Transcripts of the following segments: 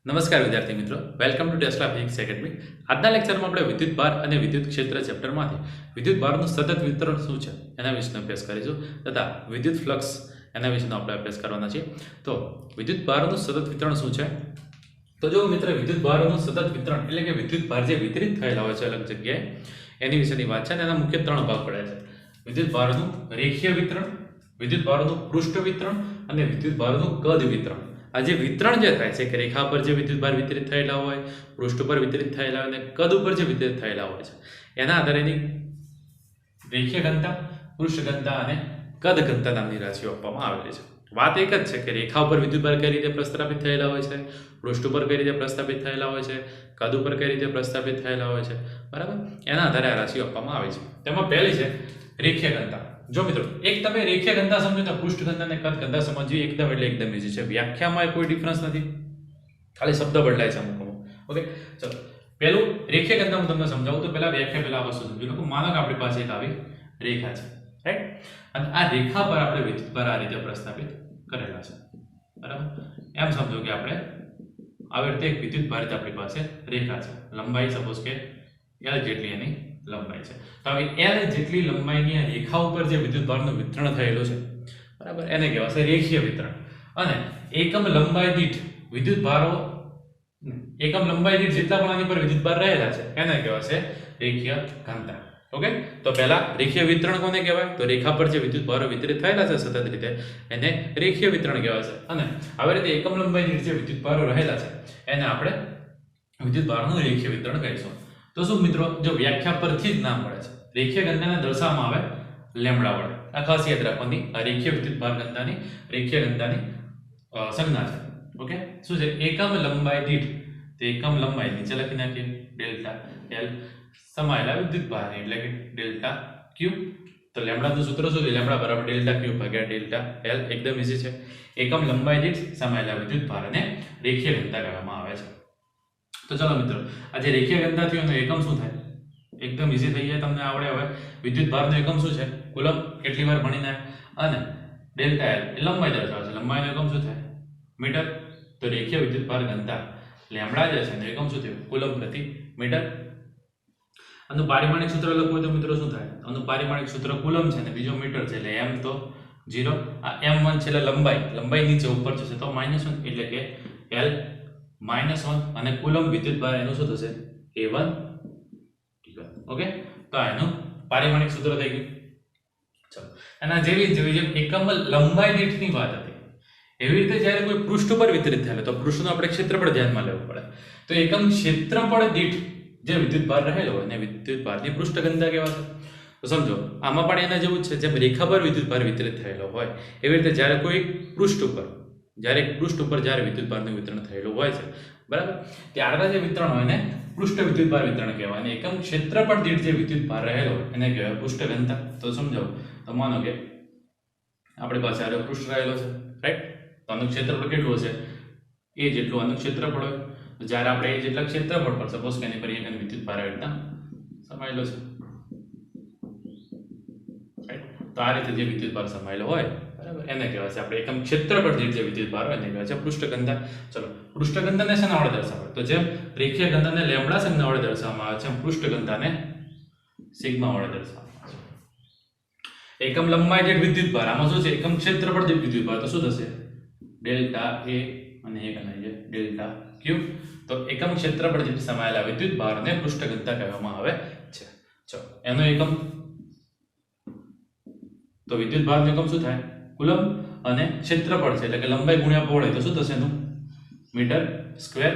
નમસ્કાર વિદ્યાર્થી મિત્રો, welcome to tesla physics academy. આજના લેક્ચરમાં આપણે વિદ્યુત ભાર અને વિદ્યુત ક્ષેત્ર ચેપ્ટરમાંથી વિદ્યુત ભારનું સતત વિતરણ શું છે એના વિશેનો અભ્યાસ કરીશું તથા વિદ્યુત ફ્લક્સ એના વિશેનો આપણે અભ્યાસ કરવાના છીએ. તો વિદ્યુત ભારનું સતત વિતરણ શું છે? તો જો મિત્ર, વિદ્યુત ભારનું સતત વિતરણ એટલે કે વિદ્યુત ભાર જે વિતરિત થયેલા હોય છે અલગ જગ્યાએ એની વિશેની વાત છે અને એના મુખ્ય ત્રણ ભાગ પડે છે: વિદ્યુત ભારનું રેખીય વિતરણ, વિદ્યુત ભારનું પૃષ્ઠ વિતરણ અને વિદ્યુત ભારનું કદ વિતરણ. આ જે વિતરણ જે થાય છે કે રેખા પર જે વિદ્યુત ભાર વિતરિત થયેલા હોય, પૃષ્ઠ પર વિતરિત થયેલા હોય અને કદ ઉપર જે વિતરિત થયેલા હોય છે એના આધારે એની રેખીય ઘનતા, પૃષ્ઠ ઘનતા અને કદ ઘનતા નામની રાશિઓ આપવામાં આવેલી છે. વાત એક જ છે કે રેખા ઉપર વિદ્યુત ભાર કઈ રીતે પ્રસ્થાપિત થયેલા હોય છે, પૃષ્ઠ ઉપર કઈ રીતે પ્રસ્થાપિત થયેલા હોય છે, કદ ઉપર કઈ રીતે પ્રસ્થાપિત થયેલા હોય છે, બરાબર? એના આધારે આ રાશિઓ આપવામાં આવે છે. તેમાં પહેલી છે રેખીય ઘનતા. જો મિત્રો, એક તમે રેખીય ઘનતા સમજો તો પૃષ્ઠ ઘનતા અને કદ ઘનતા સમજવી એકદમ એટલે એકદમ ઈઝી છે. વ્યાખ્યામાં કોઈ ડિફરન્સ નથી, ખાલી શબ્દ બદલાય છે અમુક. ઓકે, ચલો પહેલું રેખીય ઘનતા હું તમને સમજાવું તો પહેલા વ્યાખ્યા પહેલા વસ્તુ સમજી લો. માનો કે આપણી પાસે એક આવી રેખા છે, રાઈટ? અને આ રેખા પર આપણે વિદ્યુત ભાર આ રીતે પ્રસ્થાપિત કરેલા છે, બરાબર? એમ સમજો કે આપણે આવી રીતે એક વિદ્યુત ભારિત આપણી પાસે રેખા છે, લંબાઈ સપોઝ કે L જેટલી એની લંબાઈ છે. તો હવે L જેટલી લંબાઈની આ રેખા ઉપર જે વિદ્યુત ભારનું વિતરણ થયેલું છે, બરાબર, એને કહેવાશે રેખીય વિતરણ. અને એકમ લંબાઈ દીઠ વિદ્યુત ભારો, એકમ લંબાઈ દીઠ જેટલા પણ આની પર વિદ્યુત ભાર રહેલા છે એને કહેવાશે રેખીય ઘનતા. ઓકે, તો પહેલા રેખીય વિતરણ કોને કહેવાય? તો રેખા પર જે વિદ્યુત ભારો વિતરિત થયેલા છે સતત રીતે એને રેખીય વિતરણ કહેવાય છે. અને આવી રીતે એકમ લંબાઈ દીઠ જે વિદ્યુત ભારો રહેલા છે એને આપણે વિદ્યુત ભારનું રેખીય વિતરણ કહીશું. તો શું મિત્રો, જો વ્યાખ્યા પરથી જ નામ મળે છે, રેખીય ઘનતાને દર્શાવવામાં આવે લેમ્બડા વડે. આ ખાસ યાદ રાખવાની, આ રેખીય વિદ્યુત ભાર ઘનતાની રેખીય ઘનતાની સંજ્ઞા છે. ઓકે, શું છે? એકમ લંબાઈ દીઠ, તો એકમ લંબાઈ નીચે લખી નાખીએ ડેલ્ટા L સમાયેલા વિદ્યુત ભાર એટલે કે ડેલ્ટા Q. તો લેમ્બડાનું સૂત્ર શું છે? લેમ્બડા બરાબર ડેલ્ટા Q ભાગ્યા ડેલ્ટા L. એકદમ ઈઝી છે. એકમ લંબાઈ દીઠ સમાયેલા વિદ્યુત ભારને રેખીય ઘનતા કહેવામાં આવે છે. તો ચાલો મિત્રો, આ જે રેખીય ઘનતા થયો એનો એકમ શું થાય? એકદમ ઈઝી થઈ જાય, તમને આવડે. હવે વિદ્યુત ભારનો એકમ શું છે? કુલમ. કેટલી વાર ભણીને. અને ડેલ્ટા L એ લંબાઈ દર્શાવે છે, લંબાઈનો એકમ શું થાય? મીટર. તો રેખીય વિદ્યુત ભાર ઘનતા લેમ્બડા જે છે એનો એકમ શું થયું? કુલમ પ્રતિ મીટર. આનું પારિમાણિક સૂત્ર લખવું તો મિત્રો શું થાય? આનું પારિમાણિક સૂત્ર કુલમ છે અને બીજો મીટર છે એટલે m તો 0. આ m1 છે એટલે લંબાઈ નીચે ઉપર જશે તો -1 એટલે કે L -1 અને કુલમ વિદ્યુત ભાર એનું શું થશે? A1 T1. ઓકે, તો એનું પારિમાણિક સૂત્ર થઈ ગયું. ચલો, અને જેવી જેમ એકમ લંબાઈ દીઠની વાત હતી એવી રીતે જ્યારે કોઈ પૃષ્ઠ પર વિતરિત થાય તો પૃષ્ઠનું આપણે ક્ષેત્રફળ ધ્યાનમાં લેવું પડે. તો એકમ ક્ષેત્રફળ દીઠ જે વિદ્યુત ભાર રહેલો હોય એને વિદ્યુત ભારની પૃષ્ઠ ઘનતા કહેવાશે. તો સમજો, આમાં પણ એના જેવું જ છે. જેમ રેખા પર વિદ્યુત ભાર વિતરિત થયેલો હોય એવી રીતે જ્યારે કોઈ પૃષ્ઠ ઉપર જ્યારે વિદ્યુત ભારનું વિતરણ થયેલું હોય છે, બરાબર, ત્યારના જે વિતરણ હોય એને પૃષ્ઠ વિદ્યુત ભાર વિતરણ કહેવાય. અને એકમ ક્ષેત્રફળ દીઠ જે વિદ્યુત ભાર રહેલો હોય એને કહેવાય પૃષ્ઠ ઘનતા. તો સમજાવો, તો માનો કે આપણી પાસે આ પૃષ્ઠ રહેલો છે, રાઈટ? તો આનું ક્ષેત્રફળ કેટલું હશે? એ જેટલું આનું ક્ષેત્રફળ હોય. તો જ્યારે આપણે એ જેટલા ક્ષેત્રફળ પર સપોઝ કે એની પર એક વિદ્યુત ભાર આવી રીતના સમાયેલો છે, રાઈટ? તો આ રીતે જે વિદ્યુત ભાર સમાયેલો હોય, બરાબર, એને કહેવાય છે આપણે એકમ ક્ષેત્રફળ દીઠ જે વિદ્યુત ભાર હોય એને કહેવાય છે પૃષ્ઠ ઘનતા. ચલો, પૃષ્ઠ ઘનતાને શેના વડે દર્શાવાય? તો જેમ રેખીય ઘનતાને લેમ્બડા સંજ્ઞા વડે દર્શાવવામાં આવે છે એમ પૃષ્ઠ ઘનતાને સિગ્મા વડે દર્શાવવામાં આવે છે. એકમ લંબાઈ દીઠ વિદ્યુત ભાર, આમાં શું છે? એકમ ક્ષેત્રફળ દીઠ વિદ્યુત ભાર. તો શું થશે? ડેલ્ટા A અને એક અને ડેલ્ટા Q. તો એકમ ક્ષેત્રફળ દીઠ સમાયેલા વિદ્યુત ભારને પૃષ્ઠ ઘનતા કહેવામાં આવે છે. ચલો, એનો એકમ, તો વિદ્યુત ભારનો એકમ શું થાય? કુલમ. અને ક્ષેત્રફળ છે એટલે કે લંબાઈ ગુણ્યા પહોળાઈ, તો શું થશે એનું? Metre square.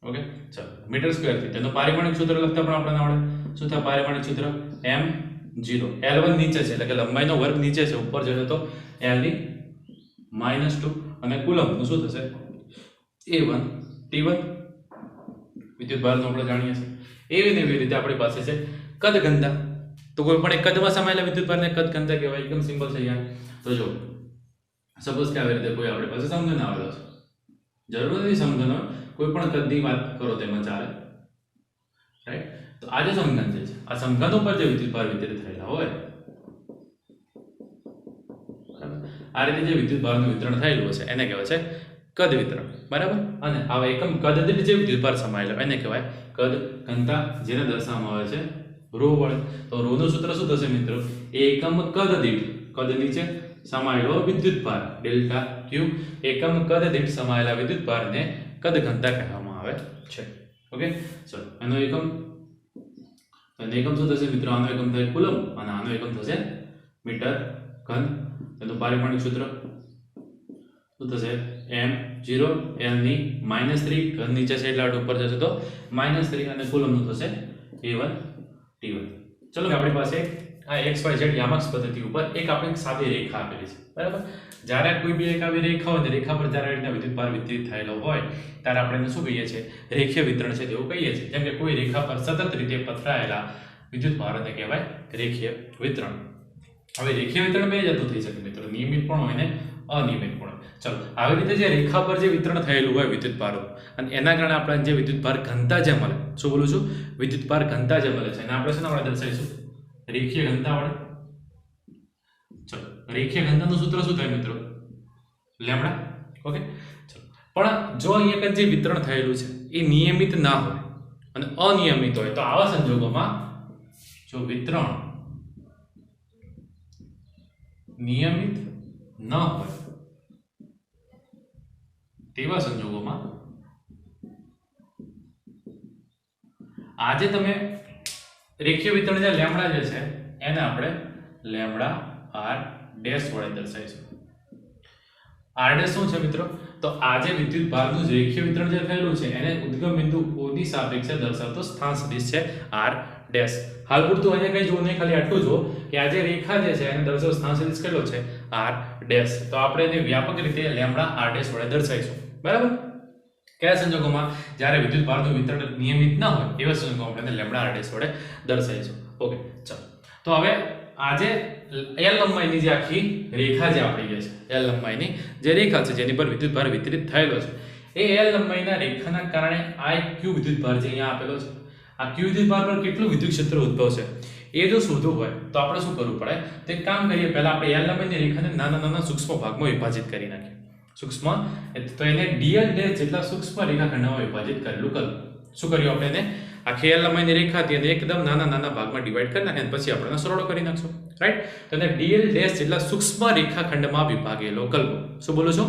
ઓકે, ચલો, મીટર સ્ક્વેર થી તેનું પારિમાણિક સૂત્ર લખતા પણ આપણને આવડે. શું થાય પારિમાણિક સૂત્ર? m0. L1 નીચે છે એટલે કે લંબાઈનો વર્ગ નીચે છે, ઉપર જશે તો L ની -2 અને કુલમનું શું થશે? A1 T1. વિદ્યુત ભારનું આપણે જાણીએ છીએ. એવી રીતે આપણી પાસે છે કદ ઘનતા. તો કોઈ પણ એક કદમાં સમાયેલા વિદ્યુત ભારને કદ ઘનતા કહેવાય. એકદમ સિમ્પલ છે યાર. તો જો સપોઝ કે આવી રીતે કોઈ આપણી પાસે સમઘન આવેલો છે, જરૂર નથી સમઘન હોય, કોઈ પણ કદની વાત કરો તેમાં ચાલે, રાઈટ? તો આ જે સમઘન છે, આ સમઘન ઉપર જે વિદ્યુત ભાર વિતરિત થયેલા હોય, આ રીતે જે વિદ્યુત ભારનું વિતરણ થયેલું હશે એને કહેવાય છે કદ વિતરણ, બરાબર. અને આવા એકમ કદ દીઠ જે વિદ્યુતભાર સમાયેલો એને કહેવાય કદ ઘનતા, જેને દર્શાવવામાં આવે છે રો વડે. તો રો નું સૂત્ર શું થશે મિત્રો? એકમ કદ દીઠ, કદ નીચે સમાયેલો વિદ્યુતભાર ડેલ્ટા ક્યુ, એકમ કદ દીઠ સમાયેલા વિદ્યુતભારને કદ ઘનતા કહેવામાં આવે છે. ઓકે, ચલો એનો એકમ શું થશે મિત્રો? આનો એકમ થાય કુલમ અને આનો એકમ થશે મીટર ઘન. તેનું પારિમાણિક સૂત્ર શું થશે? m0 l ની -3, ઘન નીચે છે એટલે ઉપર જશે તો -3 અને કુલમનું થશે a1 t1. ચલો આપણી પાસે આ xyz યામક પદ્ધતિ ઉપર એક આપણે સાદી રેખા આપેલી છે, બરાબર. જ્યારે કોઈ બી એક આવી રેખા હોય ને રેખા પર જ્યારે રીતના વિદ્યુતભાર વિતરિત થયેલો હોય ત્યારે આપણે એને શું કહીએ છીએ? રેખીય વિતરણ છે તેવું કહીએ છીએ. જેમ કે કોઈ રેખા પર સતત રીતે પથરાયેલા વિદ્યુતભારોને કહેવાય રેખીય વિતરણ. હવે રેખીય વિતરણ બે જાતનું થઈ શકે મિત્રો, નિયમિત પણ હોય ને અનિયમિત પણ હોય. ચલો આવી રીતે જે રેખા પર જે વિતરણ થયેલું હોય વિદ્યુતભારો અને એના કારણે આપણને જે વિદ્યુતભાર ઘનતા જે મળે, શું બોલું છું? વિદ્યુતભાર ઘનતા જે મળે છે એને આપણે શેના વડે દર્શાવીશું? રેખીય ઘનતા વડે. ચલો રેખીય ઘનતાનું સૂત્ર શું થાય મિત્રો? લેમ્ડા. ઓકે, ચલો પણ જો અહીંયા કંઈ જે વિતરણ થયેલું છે એ નિયમિત ના હોય અને અનિયમિત હોય તો આવા સંજોગોમાં જો વિતરણ નિયમિત ન હોય તેવા સંજોગોમાં આજે તમે રેખીય વિતરણ જે લેમ્ડા જે છે એને આપણે લેમ્ડા r ડેશ વડે દર્શાવીશું. r ડેશ શું છે મિત્રો? તો આજે વિદ્યુતભારનું રેખીય વિતરણ જે થયેલું છે એને ઉદ્ગમ બિંદુ O ની સાપેક્ષે દર્શાવતો સ્થાન સદિશ છે r ડેશ. હાલ પૂરતું અહીંયા કઈ જોવું નહીં, ખાલી આટલું જો કે આ જે રેખા જે છે એને દર્શાવતો સ્થાન સદિશ કેટલો છે? r dash. તો આપણે એને વ્યાપક રીતે લેમ્ડા r ડેશ વડે દર્શાવીશું, બરાબર. કયા સંજોગોમાં? જ્યારે વિદ્યુતભારનું વિતરણ નિયમિત ન હોય એવા સંજોગોમાં આપણે લેમ્ડા r ડેશ વડે દર્શાવીશું. ઓકે, ચાલો તો હવે આજે l લંબાઈની જે આખી રેખા જે આપણી જે છે l લંબાઈની જે રેખા છે જેની પર વિદ્યુતભાર વિતરિત થયેલો છે એ l લંબાઈના રેખાના કારણે આ q વિદ્યુતભાર જે અહીંયા આપેલો છે આ q વિદ્યુતભાર પર કેટલું વિદ્યુત ક્ષેત્ર ઉદ્ભવશે એ જો શોધવું હોય તો આપણે શું કરવું પડે? તો એક કામ કરીએ, પહેલા આપણે l લંબાઈની રેખાને નાના નાના સૂક્ષ્મ ભાગમાં વિભાજિત કરી નાખીએ. સૂક્ષ્મ તો એને dl ડેશ જેટલા સૂક્ષ્મ રેખાખંડોમાં વિભાજિત કરેલું કર. શું કર્યું આપણે? એને આખી l લંબાઈની રેખા હતી અને એકદમ નાના નાના ભાગમાં ડિવાઈડ કરી નાખે અને પછી આપણે સરળો કરી નાખશું, રાઈટ. તો એને dl ડેશ જેટલા સૂક્ષ્મ રેખાખંડમાં વિભાગેલો કલ્પો. શું બોલું છું?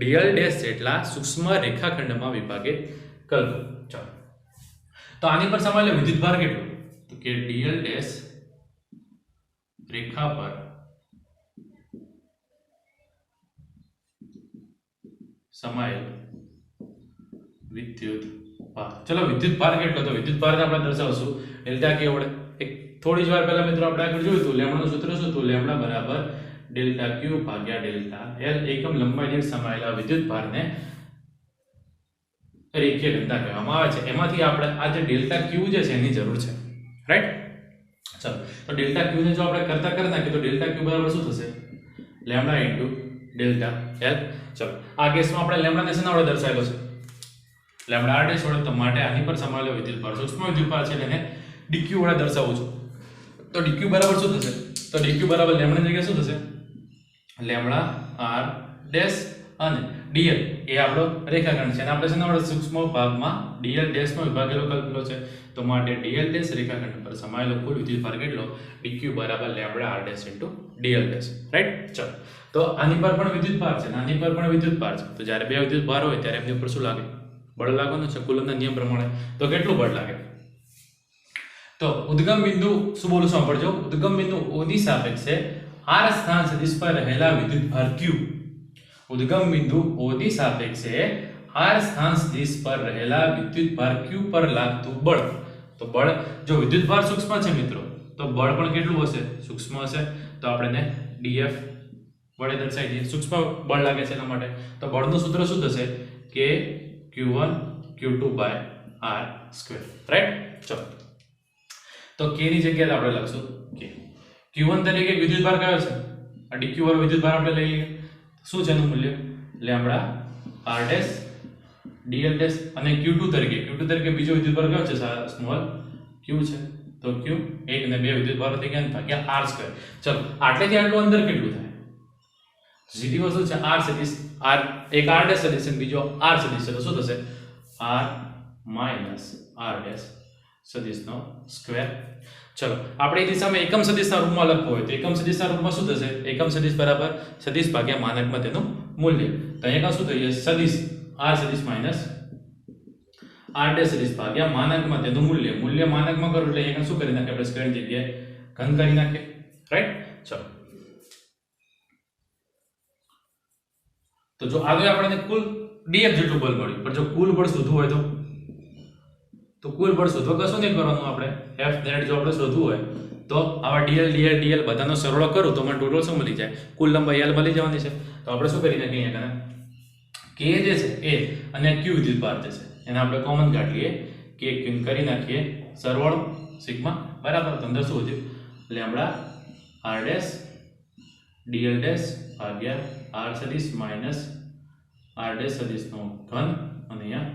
dl ડેશ જેટલા સૂક્ષ્મ રેખાખંડમાં વિભાગિત કલ્પો. ચાલો તો આની પર સમાયેલો વિદ્યુતભાર કેટલો? તો કે dl ડેશ રેખા પર સમાયેલ વિદ્યુતભાર. ચલો વિદ્યુતભાર કેટલો? તો વિદ્યુતભાર આપણે દર્શાવશું ડેલ્ટા કે વડે. એક થોડી જ વાર પહેલા મિત્રો આપણે આગળ જોયું હતું લેમ્ડાનું સૂત્ર શું હતું? લેમ્ડા બરાબર ડેલ્ટા ક્યુ ભાગ્યા ડેલ્ટા એલ. એકમ લંબાઈ દીઠ સમાયેલા વિદ્યુતભારને રેખીય ઘનતા કહેવામાં આવે છે. એમાંથી આપણે આ જે ડેલ્ટા ક્યુ જે છે એની જરૂર છે, રાઈટ. ચલો તો ડેલ્ટા ક્યુ ને જો આપણે કરતા કરી નાખીએ તો ડેલ્ટા ક્યુ બરાબર શું થશે? Lambda into delta L. ચલો આ કેસમાં આપણે લેમ્ડાને શેના વડે દર્શાવેલો છે? લેમ્ડા r ડેશ વડે. તો માટે આની પર સમાયેલો વિદ્યુતભાર સૂક્ષ્મ વિદ્યુતભાર છે એને dq વડે દર્શાવું છું. તો dq બરાબર શું થશે? તો dq બરાબર લેમ્ડાની જગ્યાએ શું થશે? લેમ્ડા r ડેશ અને dl એ આપણો રેખાખંડ છે અને આપણે શેના વડે સૂક્ષ્મ ભાગમાં dl ડેશ નો વિભાગેલો કરેલો છે. તો માટે dl ડેશ રેખાખંડ પર સમાયેલો કુલ વિદ્યુતભાર કેટલો? dq બરાબર lambda r dash into dl dash, right. ચલો તો આની પર પણ વિદ્યુતભાર છે અને આની પર પણ વિદ્યુતભાર છે. તો જ્યારે બે વિદ્યુતભાર હોય ત્યારે એમની ઉપર શું લાગે? બળ લાગવાનું છે કુલમના નિયમ પ્રમાણે. તો કેટલું બળ લાગે? તો ઉદ્ગમ બિંદુ શું બોલું સાંભળજો. ઉદ્ગમ બિંદુ O ની સાપેક્ષે r સ્થાન સદિશ પર રહેલા વિદ્યુતભાર q. ઉદ્ગમ બિંદુ O ની સાપેક્ષે r સ્થાન સદિશ પર રહેલા વિદ્યુતભાર q પર લાગતું બળ. તો બળ જો વિદ્યુતભાર સૂક્ષ્મ છે મિત્રો તો બળ પણ કેટલું હશે? સૂક્ષ્મ હશે. તો આપણે df વડે દર્શાવી દઈએ. સૂક્ષ્મ બળ લાગે છે એના માટે. તો બળનું સૂત્ર શું થશે? કે q1 q2 by r square, right. ચલો તો k ની જગ્યાએ આપણે લખશું k. q1 તરીકે વિદ્યુતભાર કયો છે? આ dq વાળો વિદ્યુતભાર આપણે લઈ લઈએ. શું છે એનું મૂલ્ય? Lambda r dash dl dash. અને q2 તરીકે બીજો વિદ્યુતભાર કયો છે? સ્મોલ q છે. તો q એક અને બે વિદ્યુતભારો થઈ ગયા ભાગ્યા r સ્ક્વેર. ચલો આટલેથી આટલું અંદર કેટલું થાય? સીધી વસ્તુ છે r સદિશ આર એક આર ડેશ સદિશ અને બીજો આર સદિશ છે તો શું થશે આર માઇનસ આર ડેશ સદિશનો સ્ક્વેર. ચલો આપણે એ દિશામાં એકમ સદિશના રૂપમાં લખવું હોય તો એકમ સદિશના રૂપમાં શું થશે એકમ સદિશ બરાબર સદિશ ભાગ્યા માનકમાં તેનું મૂલ્ય. તો અહીંયા શું થઈ જશે સદિશ આર સદિશ માઇનસ આર ડેશ સદિશ ભાગ્યા માનકમાં તેનું મૂલ્ય. મૂલ્ય માનકમાં કરો એટલે અહીંયા શું કરી નાખીએ આપણે સ્ક્વેર જગ્યાએ ઘન કરી નાખીએ. રાઈટ. ચલો તો જો આગળ આપણને કુલ df જેટલું બળ મળ્યું પણ જો કુલ બળ શોધવું હોય તો કુલ બળ શોધવા કશું નહીં કરવાનું આપણે f net જો આપણે શોધવું હોય તો આવા dl બધાનો સરવાળો કરું તો મને ટોટલ શું મળી જાય કુલ લંબાઈ l મળી જવાની છે. તો આપણે શું કરી નાખીએ અહીંયા k જે છે a અને q વિદ્યુતભાર જે છે એને આપણે કોમન કાઢ લઈએ k q કરી નાખીએ સરવાળો સિગ્મા બરાબર. તો અંદર શું વધ્યું lambda r dash dl dash ભાગ્યા r સદિશ માઇનસ r ડેશ સદિશનો ઘન અને અહીંયા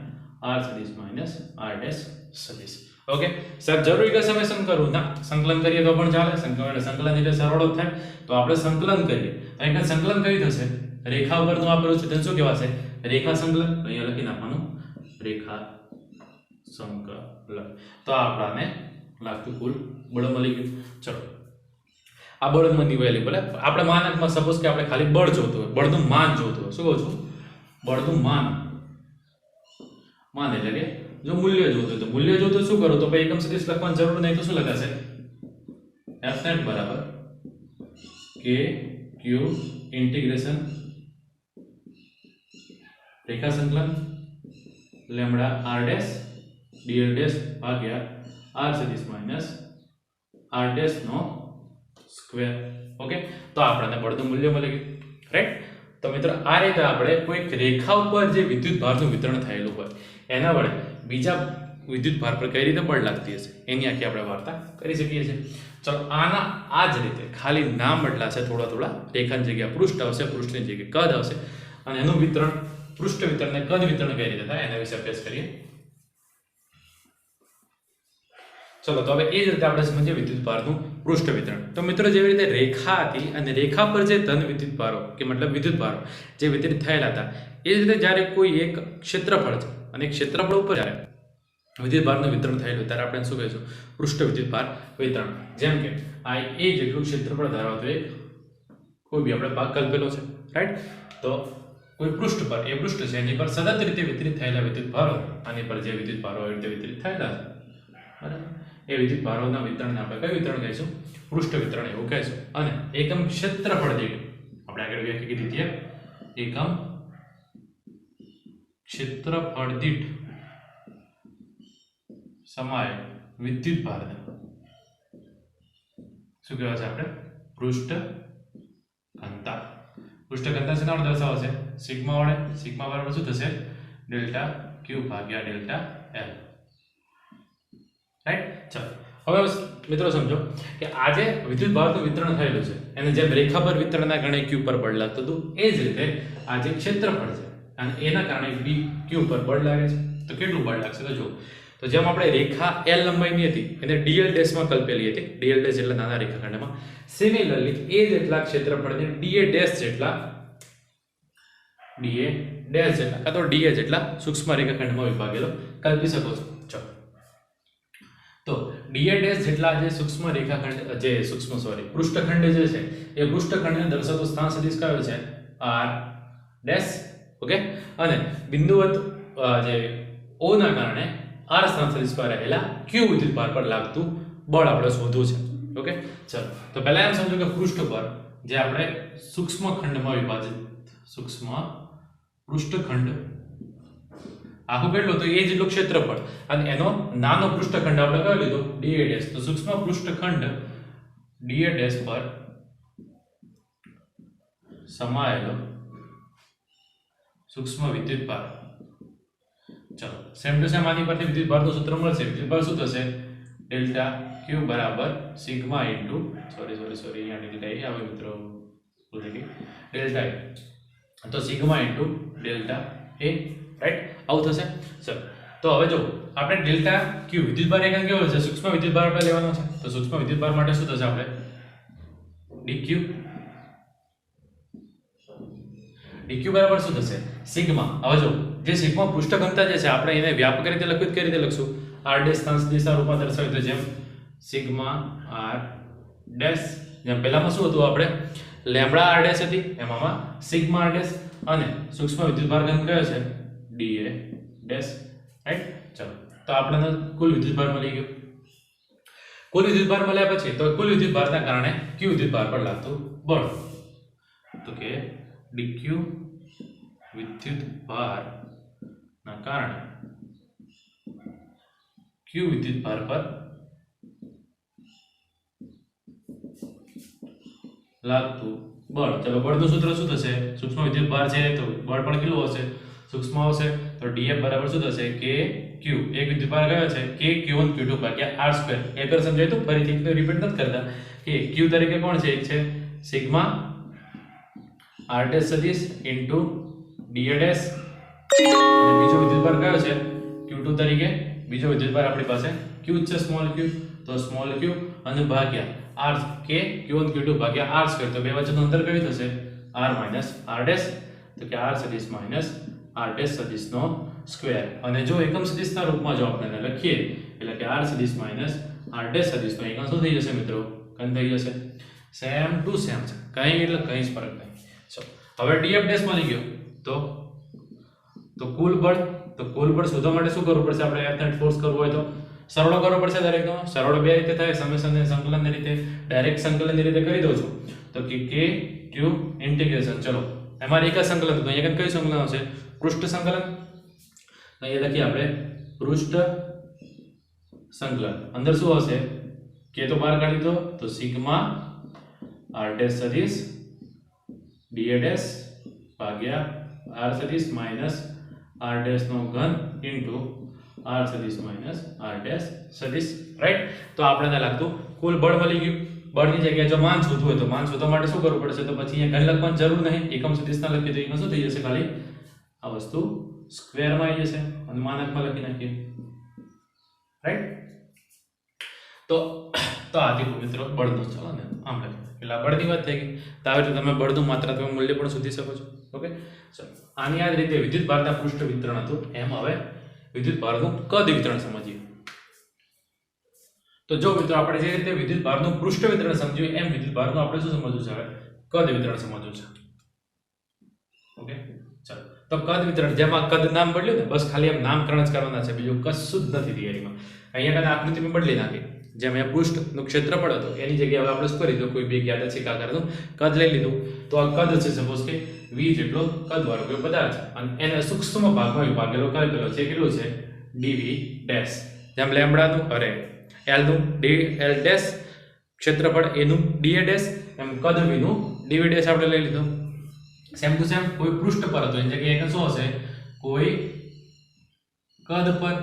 r સદિશ માઇનસ r ડેશ સદિશ. ઓકે સર જરૂરી કે સમેશન કરું ના સંકલન કરીએ તો પણ ચાલે. સંકલન એટલે સરવાળો થાય તો આપણે સંકલન કરીએ તો અહીંયા સંકલન કઈ થશે રેખા ઉપરનું આપેલું છે તેને શું કહેવાશે રેખા સંકલન. તો અહીંયા લખી નાખવાનું રેખા સંકલન. તો આપણાને લાગતું કુલ બળ મળી ગયું. ચલો આ બળની વેલ્યુ ભલે આપણે માનકમાં સપોઝ કે આપણે ખાલી બળ જોતું હોય બળનું માન જોતું હોય શું કહું છું બળનું માન એટલે કે જો મૂલ્ય જોતું તો મૂલ્ય જોતું શું કરો તો ભાઈ એકમ સદિશ લખવાની જરૂર નહીં તો શું લખાશે f net બરાબર k q ઇન્ટિગ્રેશન રેખા સંકલન lambda r dash dl dash ભાગ્યા r સદિશ માઇનસ r ડેશ નો સ્ક્વેર. ઓકે તો આપણને બળનું મૂલ્ય મળી ગયું. રાઈટ. તો મિત્રો આ રીતે આપણે કોઈક રેખા ઉપર જે વિદ્યુત ભારનું વિતરણ થયેલું હોય એના વડે બીજા વિદ્યુત ભાર પર કઈ રીતે બળ લાગતી હશે એની આખી આપણે વાર્તા કરી શકીએ છીએ. ચલો આના આ જ રીતે ખાલી નામ બદલાશે થોડા રેખાની જગ્યાએ પૃષ્ઠ આવશે પૃષ્ઠની જગ્યાએ કદ આવશે અને એનું વિતરણ પૃષ્ઠ વિતરણ ને કદ વિતરણ કઈ રીતે થાય એના વિશે અભ્યાસ કરીએ. ચલો તો હવે એ જ રીતે આપણે સમજીએ વિદ્યુત ભારનું પૃષ્ઠ વિતરણ. તો મિત્રો જેવી રીતે રેખા હતી અને રેખા પર જે ધન વિદ્યુત ભારો કે મતલબ વિદ્યુત ભારો જે વિતરિત થયેલા હતા એ જ રીતે જ્યારે કોઈ એક ક્ષેત્રફળ છે અને ક્ષેત્રફળ ઉપર જ્યારે વિદ્યુત ભારનું વિતરણ થયેલું ત્યારે આપણે શું કહીશું પૃષ્ઠ વિદ્યુત ભાર વિતરણ. જેમ કે આ એ જેટલું ક્ષેત્રફળ ધરાવતો એક કોઈ બી આપણે ભાગ કલ્પેલો છે. રાઈટ. તો કોઈ પૃષ્ઠ પર એ પૃષ્ઠ છે એની પર સતત રીતે વિતરિત થયેલા વિદ્યુત ભારો આની પર જે વિદ્યુત ભારો એ રીતે વિતરિત થયેલા છે બરાબર એ વિદ્યુત ભારોના વિતરણને આપણે કયું વિતરણ કહીશું પૃષ્ઠ વિતરણ એવું કહીશું. અને એકમ ક્ષેત્રફળ દીઠ આપણે આગળ વ્યાખ્યા કીધી હતી એકમ ક્ષેત્રફળ દીઠ સમાય વિદ્યુત ભારને શું કહેવાય છે આપણે પૃષ્ઠ ઘનતા. પૃષ્ઠ ઘનતા શેના વડે દર્શાવશે સિગ્મા વડે. સિગ્મા બરાબર શું થશે ડેલ્ટા ક્યુ ભાગ્યા ડેલ્ટા એલ. રાઈટ. ચલો હવે મિત્રો સમજો કે આજે વિદ્યુત ભારનું વિતરણ થયેલું છે અને જેમ રેખા પર વિતરણના કારણે ક્યુ પર બળ લાગતું હતું એ જ રીતે આજે ક્ષેત્રફળ છે અને એના કારણે બી ક્યુ પર બળ લાગે છે. તો કેટલું બળ લાગશે તો જો તો જેમ આપણે રેખા L લંબાઈની હતી એને dl ડેશમાં કલ્પેલી હતી dl ડેશ એટલે નાના રેખાખંડમાં સિમિલરલી એ જેટલા ક્ષેત્રફળને dA ડેશ જેટલા કાં તો dA જેટલા સૂક્ષ્મ રેખાખંડમાં વિભાગેલો કલ્પી શકો છો. તો dA ડેશ જેટલા જે સૂક્ષ્મ રેખાખંડ જે પૃષ્ઠખંડ જે છે એ પૃષ્ઠખંડને દર્શાવતો સ્થાન સદિશ કયો છે r ડેશ. ઓકે અને બિંદુવત જે O ના કારણે r સ્થાન સદિશ પર રહેલા q વિદ્યુત ભાર પર લાગતું બળ આપણે શોધવું છે. ઓકે ચલો તો પહેલા એમ સમજો કે પૃષ્ઠ પર જે આપણે સૂક્ષ્મ ખંડમાં વિભાજિત સૂક્ષ્મ પૃષ્ઠખંડ આખું કેટલું તો એ જેટલું ક્ષેત્રફળ અને એનો નાનો પૃષ્ઠખંડ આપણે કયો લીધો dA ડેશ. તો સૂક્ષ્મ પૃષ્ઠખંડ dA ડેશ પર સમાયેલો સૂક્ષ્મ વિદ્યુત ભાર. ચલો સેમ ટુ સેમ આની પરથી વિદ્યુત ભારનું સૂત્ર મળશે. વિદ્યુત ભાર શું થશે ડેલ્ટા ક્યુ બરાબર સિગ્મા ઇન્ટુ સોરી અહીંયા નીકળી આવે મિત્રો ઓલરેડી ડેલ્ટા એ તો સિગ્મા ઇન્ટુ ડેલ્ટા એ. રાઈટ. આવું થશે. સર તો હવે જો આપણે ડેલ્ટા ક્યુ વિદ્યુત ભાર એકમ કેવો છે સૂક્ષ્મ વિદ્યુત ભાર આપણે લેવાનો છે. તો સૂક્ષ્મ વિદ્યુત ભાર માટે શું થશે આપણે dq dq બરાબર શું થશે સિગ્મા. હવે જો જે સિગ્મા પૃષ્ઠ ઘનતા જે છે આપણે એને વ્યાપક રીતે લખ્યું કઈ રીતે લખશું r ડેશ સ્થાન સદિશના રૂપમાં દર્શાવ્યું તો જેમ સિગ્મા r ડેશ જેમ પહેલામાં શું હતું આપણે લેમ્બડા r ડેશ હતી એમાં સિગ્મા r ડેશ અને સૂક્ષ્મ વિદ્યુતભાર ઘન કયો છે dA ડેશ રાઈટ. ચલો તો આપણને કુલ વિદ્યુતભાર મળી ગયો. કુલ વિદ્યુતભાર મળ્યા પછી તો કુલ વિદ્યુતભારના કારણે q વિદ્યુતભાર પર લાગતું બળ તો કે dq વિદ્યુતભારના કારણે q વિદ્યુતભાર પર લાગતું બળ. ચલો બળનું સૂત્ર શું થશે સૂક્ષ્મ વિદ્યુતભાર છે તો બળ પણ કેટલું હશે સૂક્ષ્મ હશે તો dF બરાબર શું થશે k q એક વિદ્યુતભાર કયો છે k q1 q2 ભાગ્યા r સ્ક્વેર. એક વાર સમજાય તો ફરીથી એકને રિપીટ નથી કરતા કે q તરીકે કોણ છે એક છે સિગ્મા r ડેશ સદિશ ઇન્ટુ dA ડેશ અને બીજો વિદ્યુતભાર કયો છે q2 તરીકે બીજો વિદ્યુતભાર આપણી પાસે q છે સ્મોલ q તો સ્મોલ q અને ભાગ્યા r k q1 q2 ભાગ્યા r સ્ક્વેર. તો બે વચ્ચેનું અંતર કયું થશે r માઈનસ r ડેશ તો કે r સદિશ માઈનસ r ડેશ સદિશનો સ્ક્વેર. અને જો એકમ સદિશના રૂપમાં જો આપણે લખીએ એટલે કે r સદિશ માઈનસ r ડેશ સદિશનો એકમ શું થઈ જશે મિત્રો ઘન થઈ જશે. સેમ ટુ સેમ છે કંઈ એટલે કંઈ જ ફરક નહીં. ચલો હવે dF ડેશ મળી ગયો તો કુલ બળ શોધવા માટે શું કરવું પડશે આપણે F નેટ ફોર્સ કરવો હોય તો સરળો કરવો પડશે દરેકનો. સરળો બે રીતે થાય સમેશન અને સંકલનની રીતે ડાયરેક્ટ સંકલનની રીતે કરી દઉં છું તો કે k q ઇન્ટિગ્રેશન. ચલો એમાં એક સંકલન તો અહીંયા કયું સંકલન આવશે પૃષ્ઠ સંકલન. અહીંયા લખીએ આપણે પૃષ્ઠ સંકલન અંદર શું હશે k તો બહાર કાઢી દો તો સિગ્મા r ડેશ સદિશ dA ડેશ ભાગ્યા r સદિશ માઈનસ r ડેશ નો ઘન ઇન્ટુ r સદિશ માઈનસ r ડેશ સદિશ રાઈટ. તો આપણને લાગતું કુલ બળ મળી ગયું. બળની જગ્યાએ જો માન શોધવું હોય તો માન શોધવા માટે શું કરવું પડશે તો પછી અહીંયા ઘન લખવાની જરૂર નહીં એકમ સદિશના લખીએ તો એકમ શું થઈ જશે ખાલી આ વસ્તુ સ્ક્વેરમાં આવી જશે અને માનકમાં લખી નાખીએ રાઈટ. તો આ હતી મિત્રો બળનું. ચલો ને આમ લખીએ એટલે બળની વાત થઈ ગઈ. તો આવી રીતે તમે બળનું માત્રાત્મક મૂલ્ય પણ શોધી શકો છો. ઓકે ચલો આની આ જ રીતે વિદ્યુતભારના પૃષ્ઠ વિતરણ હતું એમ હવે વિદ્યુતભારનું કદ વિતરણ સમજીએ. તો જો મિત્રો આપણે જે રીતે વિદ્યુતભારનું પૃષ્ઠ વિતરણ સમજ્યું એમ વિદ્યુતભારનું આપણે શું સમજવું છે હવે કદ વિતરણ સમજવું છે. ઓકે ચલો તો કદ વિતરણ જેમાં કદ નામ બદલ્યું ને બસ ખાલી એમ નામકરણ જ કરવાના છે બીજું કશું જ નથી થિયરીમાં. અહીંયા કદાચ આકૃતિ મેં બદલી નાખી જેમ એ પૃષ્ઠનું ક્ષેત્રફળ હતું એની જગ્યાએ હવે આપણે શું કરી દીધું કોઈ બે યાદચ્છિક આકારનું કદ લઈ લીધું. તો આ કદ છે સપોઝ કે v જેટલો કદ વાળો કોઈ પદાર્થ અને એને સૂક્ષ્મ ભાગમાં વિભાગેલો કરેલો છે કેટલું છે dv ડેશ. જેમ લેમ્બડાનું અરે l નું dl ડેશ ક્ષેત્રફળ a નું dA ડેશ એમ કદ v નું dv ડેશ આપણે લઈ લીધું. સેમ ટુ સેમ કોઈ પૃષ્ઠ પર હતો એની જગ્યાએ શું હશે કોઈ કદ પર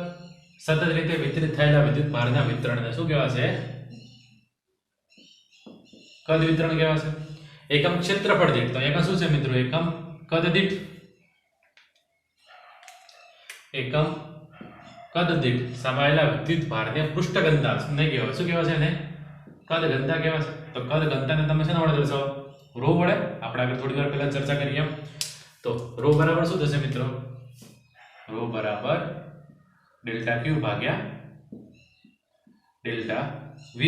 સતત રીતે વિતરિત થયેલા વિદ્યુતભારના વિતરણને શું કહેવાશે કદ વિતરણ કહેવાશે. એકમ ક્ષેત્રફળ દીઠ તો એકમ શું છે મિત્રો એકમ કદ દીઠ એકમ કદ દીઠ સમાયેલા વિદ્યુતભારને પૃષ્ઠ ઘનતા ને કહેવાય શું કહેવાશે એને કદ ઘનતા કહેવાશે. તો કદ ઘનતાને તમે શેના વડે દર્શાવો રો વડે. આપણે આગળ થોડી વાર પહેલા ચર્ચા કરી એમ તો રો બરાબર શું થશે મિત્રો રો બરાબર ડેલ્ટા q ભાગ્યા ડેલ્ટા v.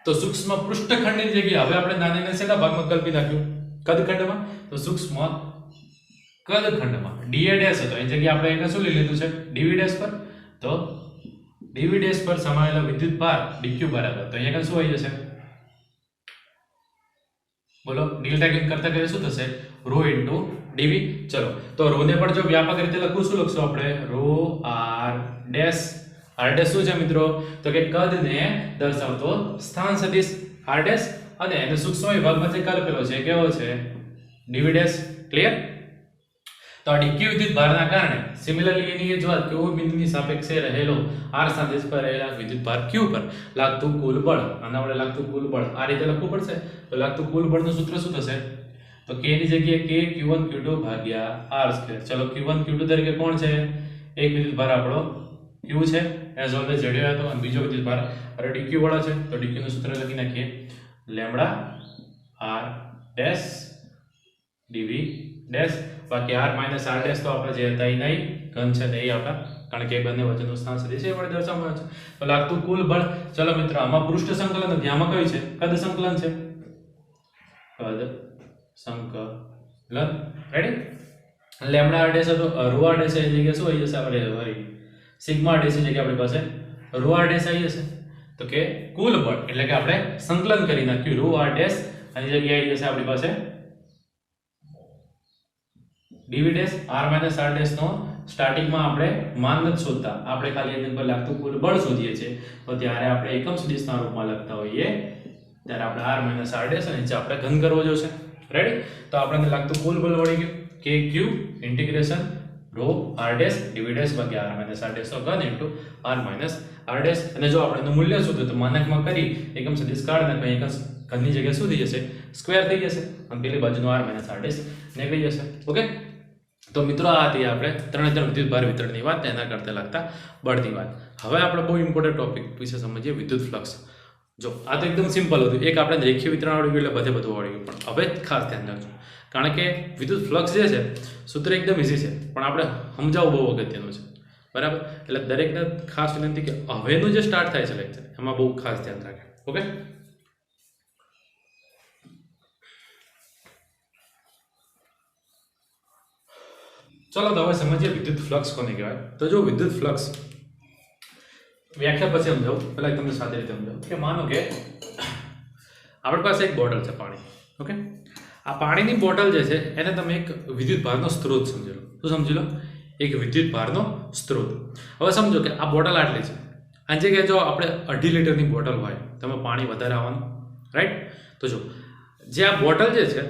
તો સૂક્ષ્મ પૃષ્ઠખંડની જગ્યાએ હવે આપણે નાના શેના ભાગમાં કલ્પી નાખ્યું કદખંડમાં. તો સૂક્ષ્મ કદખંડમાં dA ડેશ હતો એની જગ્યાએ આપણે એને શું લઈ લીધું છે dv ડેશ પર. તો dv ડેશ પર સમાયેલો વિદ્યુતભાર dq બરાબર તો અહીંયા શું આવી જશે બોલો ડેલ્ટા q કરતા કરે શું થશે રો ઇન્ટુ dv. ચલો તો રો ને પણ જો વ્યાપક રીતે લખવું શું લખશું આપણે rho r dash. r dash શું છે મિત્રો તો કે કદને દર્શાવતો સ્થાન સદિશ r ડેશ અને એને સૂક્ષ્મ વિભાગમાં જે કલ્પેલો છે કેવો છે dv ડેશ. ક્લિયર. તો આ dq વિદ્યુતભારના કારણે સિમિલરલી એની જ વાત કે ઓ બિંદુની સાપેક્ષે રહેલો r સદિશ પર રહેલા વિદ્યુતભાર q પર લાગતું કુલ બળ આના વડે લાગતું કુલ બળ આ રીતે લખવું પડશે. તો લાગતું કુલ બળનું સૂત્ર શું થશે તો k ની જગ્યાએ k q1 q2 ભાગ્યા r સ્ક્વેર. ચલો q1 q2 તરીકે કોણ છે એક વિદ્યુતભાર આપણો q છે એઝ ઓલવેઝ જડ્યો હતો અને બીજો વિદ્યુતભાર અરે dq વાળો છે તો dq નું સૂત્ર લખી નાખીએ lambda r dash dv dash, બાકી r માઇનસ r ડેશ તો આપણે જે હતા એ નહીં, ઘન છે તે આપણા, કારણ કે એ બંને વચ્ચેનું સ્થાન સદિશ એ વડે દર્શાવવામાં આવે છે. તો લાગતું કુલ બળ. ચલો મિત્રો, આમાં પૃષ્ઠ સંકલન નથી, આમાં કયું છે? કદ સંકલન છે. કદ સંકલન. રેડી? લેમ્ડા r ડેશ હતો, રો r ડેશ એ જગ્યાએ શું આવી જશે? આપણે વળી સિગ્મા ડેશ ની જગ્યાએ આપણી પાસે રો r ડેશ આવી જશે. તો કે કુલ બળ એટલે કે આપણે સંકલન કરી નાખ્યું રો r ડેશ, આની જગ્યાએ આવી જશે આપણી પાસે dv dash. r minus r dash નો સ્ટાર્ટિંગમાં આપણે માન નથી શોધતા, આપણે ખાલી એની પર લાગતું કુલ બળ શોધીએ છીએ. તો ત્યારે આપણે એકમ સદિશના રૂપમાં લખતા હોઈએ ત્યારે આપણે r માઇનસ r ડેશ અને નીચે આપણે ઘન કરવો જોશે. રેડી? તો આપણને લાગતું કુલ બળ મળી ગયું k cube integration rho r dash dv dash ભાગ્યા r માઇનસ r ડેશ નો ઘન into r minus r dash. અને જો આપણે એનું મૂલ્ય શોધો તો માનકમાં કરી એકમ સદિશ કાઢી નાખીએ, એકમ ઘનની જગ્યાએ શું થઈ જશે? સ્ક્વેર થઈ જશે, અને પેલી બાજુનો r માઇનસ r ડેશ નીકળી જશે. ઓકે, તો મિત્રો આ હતી આપણે ત્રણે ત્રણ વિદ્યુતભાર વિતરણની વાત, એના કરતા લાગતા બળની વાત. હવે આપણે બહુ ઇમ્પોર્ટન્ટ ટોપિક વિશે સમજીએ, વિદ્યુત ફ્લક્સ. જો આ તો એકદમ સિમ્પલ હતું, એક આપણે રેખીય વિતરણ આવડી ગયું એટલે બધું આવડી ગયું, પણ હવે ખાસ ધ્યાન રાખજો, કારણ કે વિદ્યુત ફ્લક્સ જે છે સૂત્ર એકદમ ઇઝી છે, પણ આપણે સમજાવવું બહુ અગત્યનું છે. બરાબર? એટલે દરેકને ખાસ વિનંતી કે હવેનું જે સ્ટાર્ટ થાય છે લેક્ચર એમાં બહુ ખાસ ધ્યાન રાખે. ઓકે, ચલો તો હવે સમજીએ વિદ્યુત ફ્લક્સ કોને કહેવાય. તો જો વિદ્યુત ફ્લક્સ વ્યાખ્યા પછી સમજાવું, પહેલા તમને સાદી રીતે સમજાવું કે માનો કે આપણી પાસે એક બોટલ છે પાણી. ઓકે, આ પાણીની બોટલ જે છે એને તમે એક વિદ્યુત ભારનો સ્ત્રોત સમજી લો. શું સમજી લો? એક વિદ્યુત ભારનો સ્ત્રોત. હવે સમજો કે આ બોટલ આટલી છે, આની જગ્યાએ જો આપણે 2.5 લીટરની બોટલ હોય, તમે પાણી વધારે આવવાનું, રાઈટ? તો જો જે આ બોટલ જે છે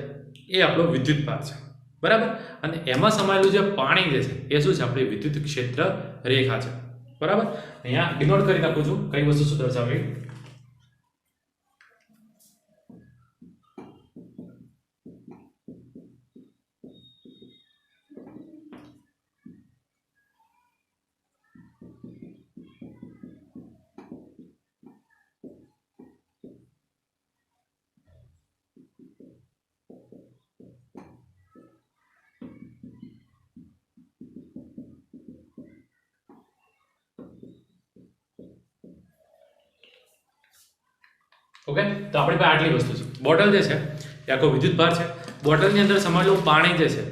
એ આપણો વિદ્યુત ભાર છે. બરાબર? અને એમાં સમાયેલું જે પાણી જે છે એ શું છે? આપણી વિદ્યુત ક્ષેત્ર રેખા છે. બરાબર? અહીંયા ડિનોટ કરી નાખું છું કઈ વસ્તુ શું દર્શાવે. ઓકે, તો આપણી પાસે આટલી વસ્તુ છે. બોટલ જે છે એ આખો વિદ્યુત ભાર છે. બોટલની અંદર સમાયેલું પાણી જે છે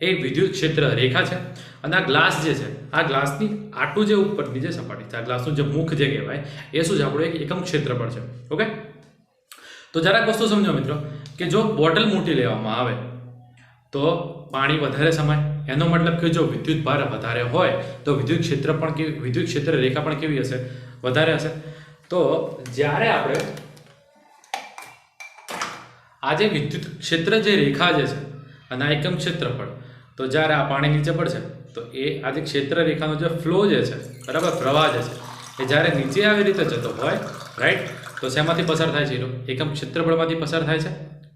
એ વિદ્યુત ક્ષેત્ર રેખા છે. અને આ ગ્લાસ જે છે, આ ગ્લાસની આટલું જે ઉપરની જે સપાટી છે, આ ગ્લાસનું જે મુખ જે કહેવાય એ શું છે? આપણું એક એકમ ક્ષેત્રફળ છે. ઓકે, તો જરાક વસ્તુ સમજો મિત્રો કે જો બોટલ મોટી લેવામાં આવે તો પાણી વધારે સમાય, એનો મતલબ કે જો વિદ્યુત ભાર વધારે હોય તો વિદ્યુત ક્ષેત્ર પણ કેવી, વિદ્યુત ક્ષેત્ર રેખા પણ કેવી હશે? વધારે હશે. તો જ્યારે આપણે આ જે વિદ્યુત ક્ષેત્ર જે રેખા જે છે અને આ એકમ ક્ષેત્રફળ, તો જ્યારે આ પાણી નીચે પડશે તો એ આ જે ક્ષેત્ર રેખાનો જે ફ્લો જે છે, બરાબર, પ્રવાહ જે છે એ જ્યારે નીચે આવી રીતે જતો હોય, રાઈટ, તો શેમાંથી પસાર થાય છે? એકમ ક્ષેત્રફળમાંથી પસાર થાય છે.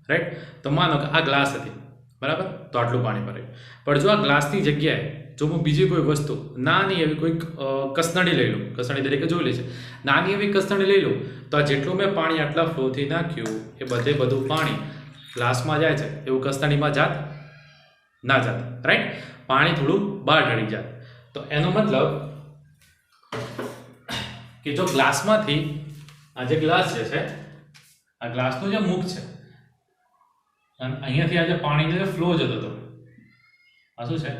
રાઈટ? તો માનો કે આ ગ્લાસ હતી, બરાબર, તો આટલું પાણી ભરાયું. પણ જો આ ગ્લાસની જગ્યાએ જો હું બીજી કોઈ વસ્તુ નાની એવી કોઈક કસનળી લઈ લઉં, કસનળી દરેકે જોઈ લે છે, નાની એવી કસનળી લઈ લઉં, તો આ જેટલું મેં પાણી આટલા ફ્લોથી નાખ્યું એ બધું પાણી ગ્લાસમાં જાય છે, એવું કસનળીમાં જાત ના જાત. રાઈટ? પાણી થોડું બહાર ઢળી જાય. તો એનો મતલબ કે જો ગ્લાસમાંથી આ જે ગ્લાસ જે છે, આ ગ્લાસનું જે મુખ છે અને અહીંયાથી આ જે પાણીનો જે ફ્લો જતો હતો, આ શું છે?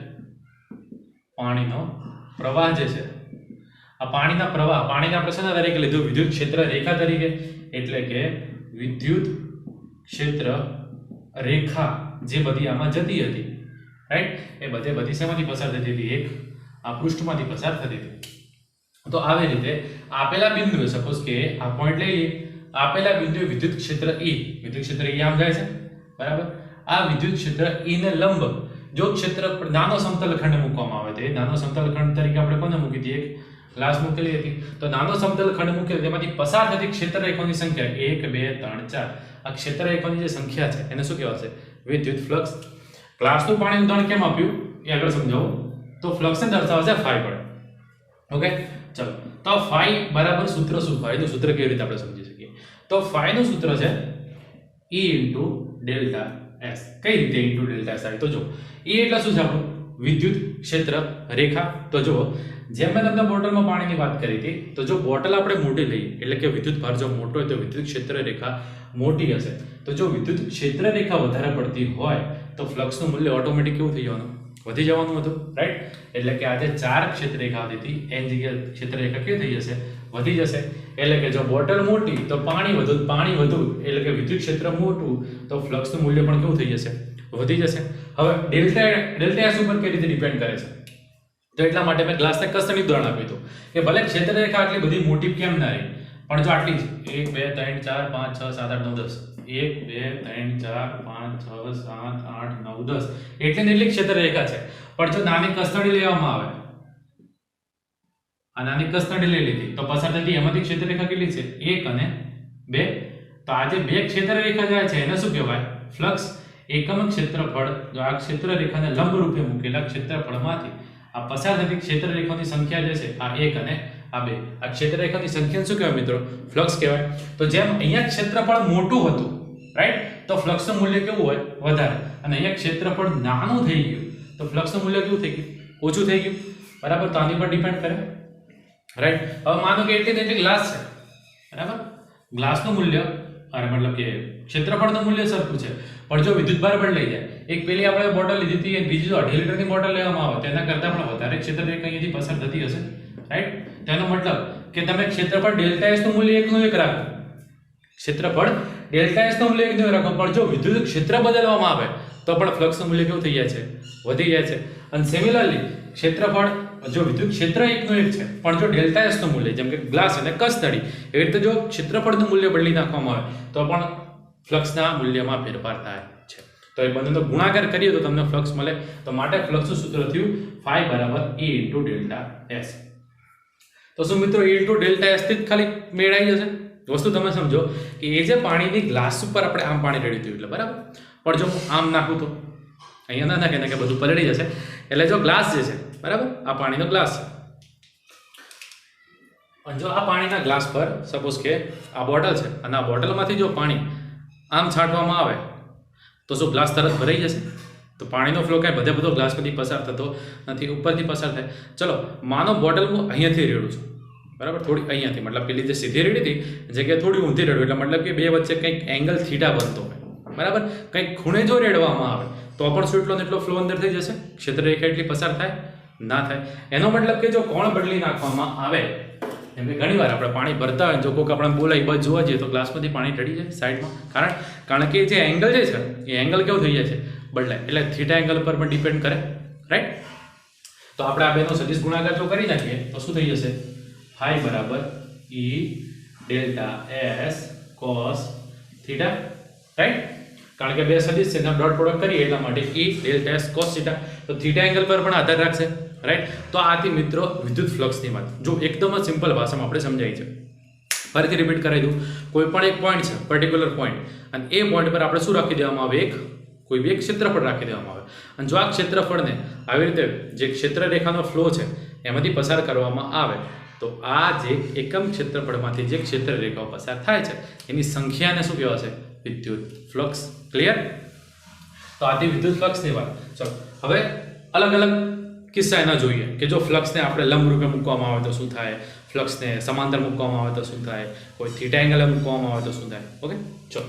પાણીનો પ્રવાહ જે છે, આ પાણીના પ્રવાહ, પાણીના આપણે શેના તરીકે લીધું? વિદ્યુત ક્ષેત્ર રેખા તરીકે. એટલે કે વિદ્યુત ક્ષેત્ર રેખા જે બધી આમાં જતી હતી, રાઈટ, એ બધી શેમાંથી પસાર થતી હતી? એક આ પૃષ્ઠમાંથી પસાર થતી હતી. તો આવી રીતે આપેલા બિંદુએ, સપોઝ કે આ પોઈન્ટ લઈ લઈએ, આપેલા બિંદુએ વિદ્યુત ક્ષેત્ર E, વિદ્યુત ક્ષેત્ર E આમ જાય છે, બરાબર. આ વિદ્યુત ક્ષેત્ર E ને લંબ જો ક્ષેત્ર પર નાનો સમતલ ખંડ મૂકવામાં આવે, તો નાનો સમતલ ખંડ તરીકે આપણે કોને મૂકી હતી? એક ગ્લાસ મૂકેલી હતી. તો નાનો સમતલ ખંડ મૂકેલી, તેમાંથી પસાર થતી ક્ષેત્ર રેખાઓની સંખ્યા 1 2 3 4, આ ક્ષેત્ર રેખાઓની જે સંખ્યા છે એને શું કહેવાશે? વિદ્યુત ફ્લક્સ. ગ્લાસનું પાણીનું ઉદાહરણ કેમ આપ્યું એ આગળ સમજાવો. તો ફ્લક્સને દર્શાવે છે ફાઈ વડે. ઓકે, ચલો, તો ફાઈ બરાબર સૂત્ર શું? ફાઈનું સૂત્ર કેવી રીતે આપણે સમજી શકીએ? તો ફાઈનું સૂત્ર છે E * ડેલ્ટા એસ. કઈ રીતે ઇન્ટુ ડેલ્ટા એસ આવે તો જો એ એટલે શું છે આપણું વિદ્યુત ક્ષેત્ર રેખા. તો જો જેમ મેં તમને બોટલમાં પાણીની વાત કરી હતી, તો જો બોટલ આપણે મોટી લઈએ એટલે કે વિદ્યુત ભાર જો મોટો હોય તો વિદ્યુત ક્ષેત્ર રેખા મોટી હશે. તો જો વિદ્યુત ક્ષેત્ર રેખા વધારે પડતી હોય તો ફ્લક્સનું મૂલ્ય ઓટોમેટિક કેવું થઈ જવાનું? વધી જવાનું હતું, રાઈટ? એટલે કે આ જે 4 ક્ષેત્ર રેખા આવતી હતી એની જગ્યાએ ક્ષેત્ર રેખા કેવી થઈ જશે? વધી જશે. એટલે કે જો બોટલ મોટી તો પાણી વધુ, પાણી વધુ એટલે કે વિદ્યુત ક્ષેત્ર મોટું તો ફ્લક્સનું મૂલ્ય પણ કેવું થઈ જશે? વધી જશે. હવે ડેલ્ટા એસ ઉપર કઈ રીતે ડિપેન્ડ કરે છે? તો એટલા માટે મેં ગ્લાસને કસ્ટડી ઉદાહરણ આપ્યું હતું કે ભલે ક્ષેત્ર રેખા આટલી બધી મોટી કેમ ના રહી, પણ જો આટલી જ 1 2 3 4 5 6 7 8 9 10 1 2 3 4 5 6 7 8 9 10 એટલી ક્ષેત્ર રેખા છે. પણ જો નાની કસ્ટડી લેવામાં આવે, આ નાની કસ્ટડી લઈ લીધી તો પસાર થતી એમાંથી ક્ષેત્ર રેખા કેટલી છે? 1 અને 2. તો આ જે બે ક્ષેત્ર રેખા જાય છે એને શું કહેવાય? ફ્લક્સ. એકમ ક્ષેત્રફળ જો આ ક્ષેત્ર રેખાને લંબ રૂપે મૂકેલા ક્ષેત્રફળમાંથી આ પસાર થતી ક્ષેત્ર રેખાની સંખ્યા જે છે આ 1 અને આ 2, આ ક્ષેત્ર રેખાની સંખ્યાને શું કહેવાય મિત્રો? ફ્લક્સ કહેવાય. તો જેમ અહીંયા ક્ષેત્રફળ મોટું હતું, રાઈટ, તો ફ્લક્સનું મૂલ્ય કેવું હોય? વધારે. અને અહીંયા ક્ષેત્રફળ નાનું થઈ ગયું તો ફ્લક્સનું મૂલ્ય કેવું થઈ ગયું? ઓછું થઈ ગયું. બરાબર? તો આની પર ડિપેન્ડ કરે, રાઈટ? હવે માનો કે એટલી ગ્લાસ છે, બરાબર? ગ્લાસનું મૂલ્ય અરે મતલબ કે ક્ષેત્રફળનું મૂલ્ય સરખું છે, પણ જો વિદ્યુતભાર બદલાઈ જાય, એક પેલી આપણે બોટલ લીધી હતી અને બીજી જો 2.5 લીટરની બોટલ લેવામાં આવે તેના કરતાં પણ વધારે ક્ષેત્ર રેખા અહીંયાથી પસાર થતી હશે, રાઈટ? તેનો મતલબ કે તમે ક્ષેત્રફળ ડેલ્ટા એસ નું મૂલ્ય 1 નું 1 રાખો, ક્ષેત્રફળ ડેલ્ટા એસ નું મૂલ્ય 1 નું 1 રાખો, પણ જો વિદ્યુત ક્ષેત્ર બદલવામાં આવે તો પણ ફ્લક્સનું મૂલ્ય કેવું થઈ જાય છે? વધી જાય છે. અને સિમિલરલી ક્ષેત્રફળ જો વિદ્યુત ક્ષેત્ર 1 નું 1 છે, પણ જો ડેલ્ટા એસ નું મૂલ્ય જેમ કે ગ્લાસ અને કસ્ટડી એવી રીતે જો ક્ષેત્રફળનું મૂલ્ય બદલી નાખવામાં આવે તો પણ ફ્લક્સના મૂલ્યમાં ફેરફાર થાય છે. તો એ બંનેનો ગુણાકાર કરીએ તો તમને ફ્લક્સ મળે. તો માટે ફ્લક્સનું સૂત્ર થયું phi બરાબર E into ડેલ્ટા એસ. તો શું મિત્રો E into ડેલ્ટા એસ થી જ ખાલી મેળાઈ જશે? વસ્તુ તમે સમજો કે એ જે પાણીની ગ્લાસ ઉપર આપણે આમ પાણી રેડી થયું એટલે બરાબર, પણ જો હું આમ નાખું તો અહીંયા ના નાખે કે બધું પલળી જશે. એટલે જો ગ્લાસ જે છે, બરાબર, આ પાણીનો ગ્લાસ છે, અને જો આ પાણીના ગ્લાસ પર સપોઝ કે આ બોટલ છે અને આ બોટલમાંથી જો પાણી આમ છાંટવામાં આવે તો શું ગ્લાસ તરત ભરાઈ જશે? તો પાણીનો ફ્લો કાંઈ બધો ગ્લાસમાંથી પસાર થતો નથી, ઉપરથી પસાર થાય. ચલો માનો બોટલ હું અહીંયાથી રેડું છું, બરાબર, થોડી અહીંયાથી, મતલબ પેલી જે સીધી રેડી હતી જગ્યાએ થોડી ઊંધી રેડું, એટલે મતલબ કે બે વચ્ચે કંઈક એંગલ થીટા બનતો હોય, બરાબર, કંઈક ખૂણે જો રેડવામાં આવે તો પણ શું એટલો ને એટલો ફ્લો અંદર થઈ જશે? ક્ષેત્ર રેખા એટલી પસાર થાય? ના થાય. એનો મતલબ કે જો કોણ બદલી નાખવામાં આવે, એમ કે ઘણી વાર આપણે પાણી ભરતા હોય જો કોઈક આપણે બોલાય બસ જોવા જઈએ તો ગ્લાસમાંથી પાણી ઢળી જાય સાઈડમાં, કારણ કે જે એંગલ જે છે એ એંગલ કેવું થઈ જાય છે? બદલાય. એટલે થીટા એંગલ પર પણ ડિપેન્ડ કરે, રાઈટ? તો આપણે આ બેનો સદિશ ગુણાકાર જો કરી નાખીએ તો શું થઈ જશે? phi બરાબર E delta S cos theta, right? કારણ કે બે સદિશ છે એના ડોટ પ્રોડક્ટ કરીએ એટલા માટે E delta S cos theta. તો થીટા એંગલ પર પણ આધાર રાખશે, રાઈટ? તો આથી મિત્રો વિદ્યુત ફ્લક્સની વાત જો એકદમ જ સિમ્પલ ભાષામાં આપણે સમજાવી છે. ફરીથી રિપીટ કરાવી દઉં. કોઈ પણ એક પોઈન્ટ છે, પર્ટિક્યુલર પોઈન્ટ, અને એ પોઈન્ટ પર આપણે શું રાખી દેવામાં આવે? કોઈ બી એક ક્ષેત્રફળ રાખી દેવામાં આવે, અને જો આ ક્ષેત્રફળને આવી રીતે જે ક્ષેત્ર રેખાનો ફ્લો છે એમાંથી પસાર કરવામાં આવે તો આ જે એકમ ક્ષેત્રફળમાંથી જે ક્ષેત્ર રેખાઓ પસાર થાય છે એની સંખ્યાને શું કહેવાશે? વિદ્યુત ફ્લક્સ. ક્લિયર? તો આથી વિદ્યુત ફ્લક્સની વાત. ચલો હવે અલગ અલગ કિસ્સા એના જોઈએ કે જો ફ્લક્સને આપણે લંબ રૂપે મૂકવામાં આવે તો શું થાય, ફ્લક્સને સમાંતર મૂકવામાં આવે તો શું થાય, કોઈ થીટા એંગલે મૂકવામાં આવે તો શું થાય. ઓકે, ચલો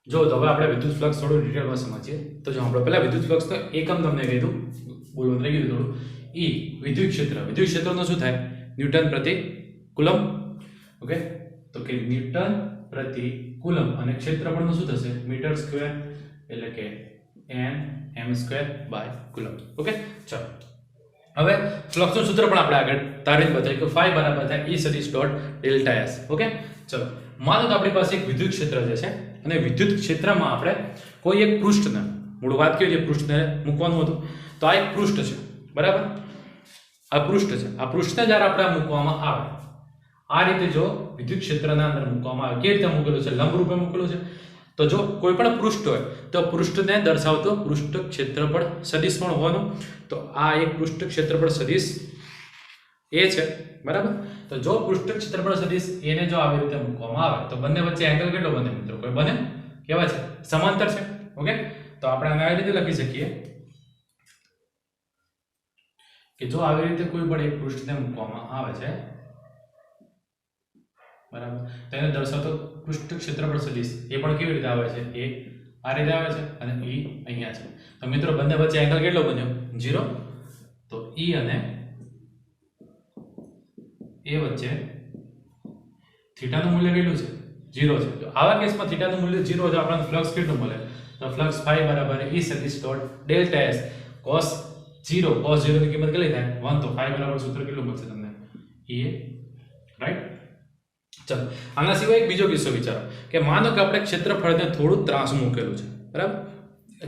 જો તો હવે આપણે વિદ્યુત ફ્લક્સ થોડું ડિટેલમાં સમજીએ. તો જો આપણે પહેલા વિદ્યુત ફ્લક્સનો એકમ તમને કીધું, બોલવાનું રહી ગયું થોડું. E વિદ્યુત ક્ષેત્રનો શું થાય? ન્યૂટન પ્રતિ કુલમ. ઓકે, તો કે ન્યૂટન પ્રતિ કુલમ, અને ક્ષેત્રફળનું શું થશે? મીટર સ્ક્વેર, એટલે કે m square by coulomb. Okay, ચલો હવે ફ્લક્સનું સૂત્ર પણ આપણે આગળ તારીને બતાવ્યું કે phi બરાબર થાય E સદિશ ડોટ ડેલ્ટા એસ. ઓકે, ચલો માનો તો આપણી પાસે એક વિદ્યુત ક્ષેત્ર જે છે અને વિદ્યુત ક્ષેત્રમાં આપણે કોઈ એક પૃષ્ઠને, મૂળ વાત કેવી છે, પૃષ્ઠને મૂકવાનું હતું. તો આ એક પૃષ્ઠ છે, બરાબર, આ પૃષ્ઠ છે. આ પૃષ્ઠને જ્યારે આપણે મૂકવામાં આવે આ રીતે, જો વિદ્યુત ક્ષેત્રના અંદર મૂકવામાં આવે, કેવી રીતે મૂકેલું છે? લંબ રૂપે મૂકેલું છે. તો જો કોઈ પણ પૃષ્ઠ હોય તો પૃષ્ઠને દર્શાવતો પૃષ્ઠ ક્ષેત્રફળ સદિશ પણ હોવાનું. તો આ એક પૃષ્ઠ ક્ષેત્રફળ સદિશ એ છે, બરાબર. તો જો પૃષ્ઠ ક્ષેત્રફળ સદિશ a ને જો આવી રીતે મૂકવામાં આવે તો બંને વચ્ચે એંગલ કેટલો બને મિત્રો? કોઈ બને? કેવા છે? સમાંતર છે. ઓકે, તો આપણે આને આવી રીતે લખી શકીએ કે જો આવી રીતે કોઈ પણ એક પૃષ્ઠને મૂકવામાં આવે છે, બરાબર, તો એને દર્શાવતો પૃષ્ઠ ક્ષેત્રફળ સદિશ એ પણ કેવી રીતે આવે છે? એ આ રીતે આવે છે અને e અહીંયા છે. તો મિત્રો બંને વચ્ચે એંગલ કેટલો બન્યો? 0. તો e અને a વચ્ચે થીટાનું મૂલ્ય કેટલું છે? 0 છે. તો આવા કેસમાં થીટાનું મૂલ્ય 0 છે, આપણને ફ્લક્સ કેટલું મળે? તો ફ્લક્સ phi બરાબર e સદિશ dot delta s cos 0. cos 0 ની કિંમત કેટલી થાય? 1. તો phi બરાબર સૂત્ર કેટલું મળશે તમને? e a, right? ચલો, આના સિવાય એક બીજો કિસ્સો વિચારો કે માનો કે આપણે ક્ષેત્રફળને થોડું ત્રાંસું મૂકેલું છે, બરાબર.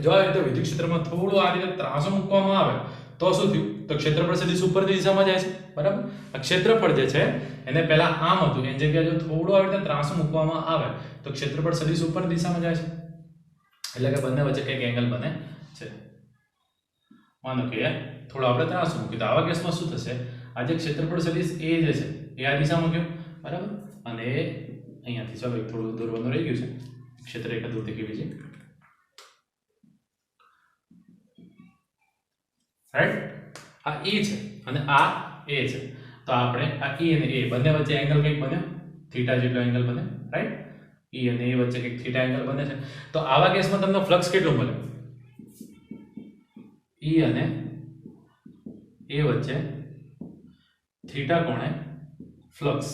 જો આ રીતે વિદ્યુત ક્ષેત્રમાં થોડું આ રીતે ત્રાંસું મૂકવામાં આવે તો શું થયું? તો ક્ષેત્રફળ સદિશ ઉપરની દિશામાં જાય છે, બરાબર. આ ક્ષેત્રફળ જે છે એને પહેલા આમ હતું, એની જગ્યાએ જો થોડું આવી રીતે ત્રાંસું મૂકવામાં આવે તો ક્ષેત્રફળ સદિશ ઉપરની દિશામાં જાય છે, એટલે કે બંને વચ્ચે કંઈક એંગલ બને છે. માનો કે થોડું આપણે ત્રાંસું મૂક્યું તો આવા કેસમાં શું થશે? આ જે ક્ષેત્રફળ સદિશ a જે છે એ આ દિશામાં ગયો, બરાબર, અને અહીંયાથી ચાલો એક થોડું દોરવાનું રહી ગયું છે, ક્ષેત્રરેખા દૂર દેખાવી છે, રાઈટ. આ e છે અને આ a છે, તો આપણે આ e અને a બંને વચ્ચે એંગલ કંઈક બન્યો, થીટા જેટલો એંગલ બને, રાઈટ. e અને a વચ્ચે કંઈક થીટા એંગલ બને છે. તો આવા કેસમાં તમને ફ્લક્સ કેટલું મળે? e અને a વચ્ચે થીટા કોણે ફ્લક્સ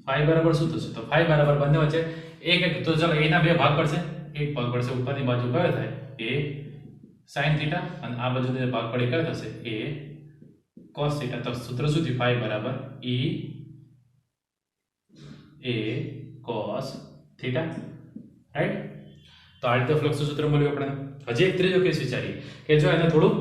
phi બરાબર શું થશે? તો phi બરાબર બંને વચ્ચે એક તો ચલો a ના બે ભાગ પડશે, એક ભાગ પડશે ઉપરની બાજુ કયો થાય? a sin થીટા, અને આ બાજુનો જે ભાગ પડે કયો થશે? a cos theta. તો સૂત્ર શું થયું? phi બરાબર e a cos theta, right. તો આ રીતે ફ્લક્સનું સૂત્ર મળ્યું આપણે. હજી એક ત્રીજો કેસ વિચારીએ કે જો એને થોડું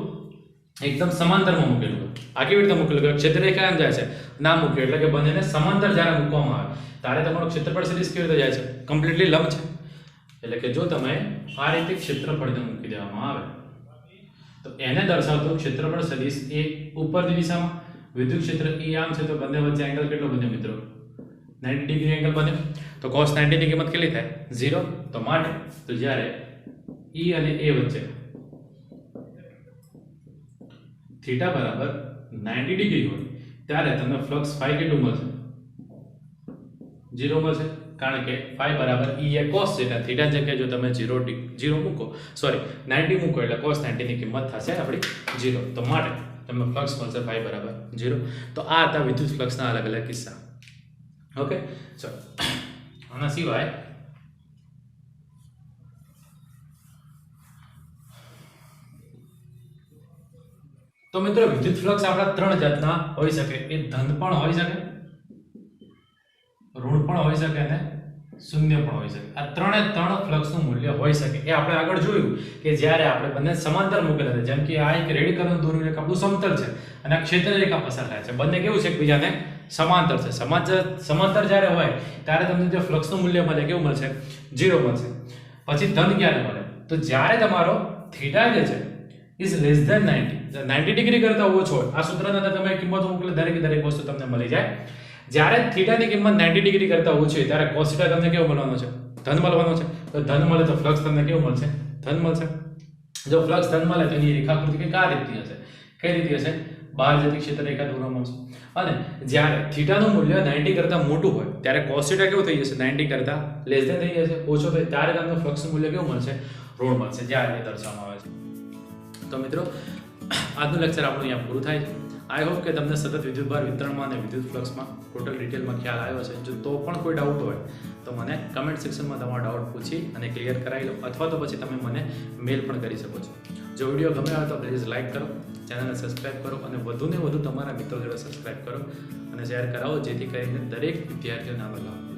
એકદમ સમાંતરમાં મૂકેલું હોય. આ કેવી રીતે મૂકેલું? કે ક્ષેત્રરેખા એમ જાય છે, ના મૂક્યું એટલે કે બંનેને સમાંતર જ્યારે મૂકવામાં આવે ત્યારે તમારો ક્ષેત્રફળ સદિશ કેવી રીતે જાય છે? કમ્પ્લીટલી લંબ છે. એટલે કે જો તમે આ રીતે ક્ષેત્રફળને મૂકી દેવામાં આવે તો એને દર્શાવતો ક્ષેત્રફળ સદિશ એ ઉપરની દિશામાં, વિદ્યુત ક્ષેત્ર e આમ છે, તો બંને વચ્ચે એંગલ કેટલો બને મિત્રો? 90 ડિગ્રી એંગલ બને. તો cos 90 ની કિંમત કેટલી થાય? 0. તો માટે તો જ્યારે e અને a વચ્ચે થીટા બરાબર 90 ડિગ્રી હોય ત્યારે તમને ફ્લક્સ phi કેટલું મળશે? 0 મળશે, કારણ કે phi બરાબર e a cos theta. Theta જગ્યાએ જો તમે 0 મૂકો, સોરી 90 મૂકો એટલે cos 90 ની કિંમત થશે આપણી 0. તો માટે તમને ફ્લક્સ મળશે phi બરાબર 0. તો આ હતા વિદ્યુત ફ્લક્સના અલગ અલગ કિસ્સા. ઓકે, ચલો આના સિવાય તો મિત્રો વિદ્યુત ફ્લક્સ આપણા ત્રણ જાતના હોઈ શકે. એ ધન પણ હોઈ શકે, ઋણ પણ હોઈ શકે અને શૂન્ય પણ હોઈ શકે. આ ત્રણે ત્રણ ફ્લક્સનું મૂલ્ય હોઈ શકે. એ આપણે આગળ જોયું કે જ્યારે આપણે બંને સમાંતર મૂકેલા છે, જેમ કે આ એક રેડી કલરનું દોરેલું એક આપણું સમતલ છે અને આ ક્ષેત્રરેખા પસાર થાય છે, બંને કેવું છે? એકબીજાને સમાંતર છે. સમાંતર જ્યારે હોય ત્યારે તમને જે ફ્લક્સનું મૂલ્ય મળે કેવું મળશે? 0 મળશે. પછી ધન ક્યારે મળે? તો જ્યારે તમારો થીટા જે છે is less than 90 ડિગ્રી કરતા ઓછો હોય. આ સૂત્રના અંદર તમે કિંમતો મૂકેલી દરેક વસ્તુ તમને મળી જાય. જ્યારે થીટાની કિંમત 90 ડિગ્રી કરતા ઓછી હોય ત્યારે cos થીટા તમને કેવો મળવાનો છે? ધન મળવાનો છે. તો ધન મળે તો ફ્લક્સ તમને કેવું મળશે? ધન મળશે. જો ફ્લક્સ ધન મળે તો એની રેખાકૃતિ કઈ આ રીતની હશે? કઈ રીતે હશે? બહાર જતી ક્ષેત્રરેખા દોરવામાં આવશે. અને જ્યારે થીટાનું મૂલ્ય 90 કરતા મોટું હોય ત્યારે cos થીટા કેવું થઈ જશે? 90 કરતા લેસ ધેન થઈ જશે, ઓછો થાય, ત્યારે તમને ફ્લક્સનું મૂલ્ય કેવું મળશે? ઋણ મળશે, જ્યારે એ દર્શાવવામાં આવે છે. તો મિત્રો આજનું લેક્ચર આપણું અહીંયા પૂરું થાય છે. આઈ હોપ કે તમને સતત વિદ્યુતભાર વિતરણમાં અને વિદ્યુત ફ્લક્સમાં ટોટલ ડિટેલમાં ખ્યાલ આવ્યો છે. જો તો પણ કોઈ ડાઉટ હોય તો મને કમેન્ટ સેક્શનમાં તમારો ડાઉટ પૂછી અને ક્લિયર કરાવી લો, અથવા તો પછી તમે મને મેલ પણ કરી શકો છો. જો વિડીયો ગમે આવે તો પ્લીઝ લાઇક કરો, ચેનલને સબસ્ક્રાઇબ કરો અને વધુને વધુ તમારા મિત્રો જોડે સબસ્ક્રાઇબ કરો અને શેર કરાવો, જેથી કરીને દરેક વિદ્યાર્થીઓને આનો લાભ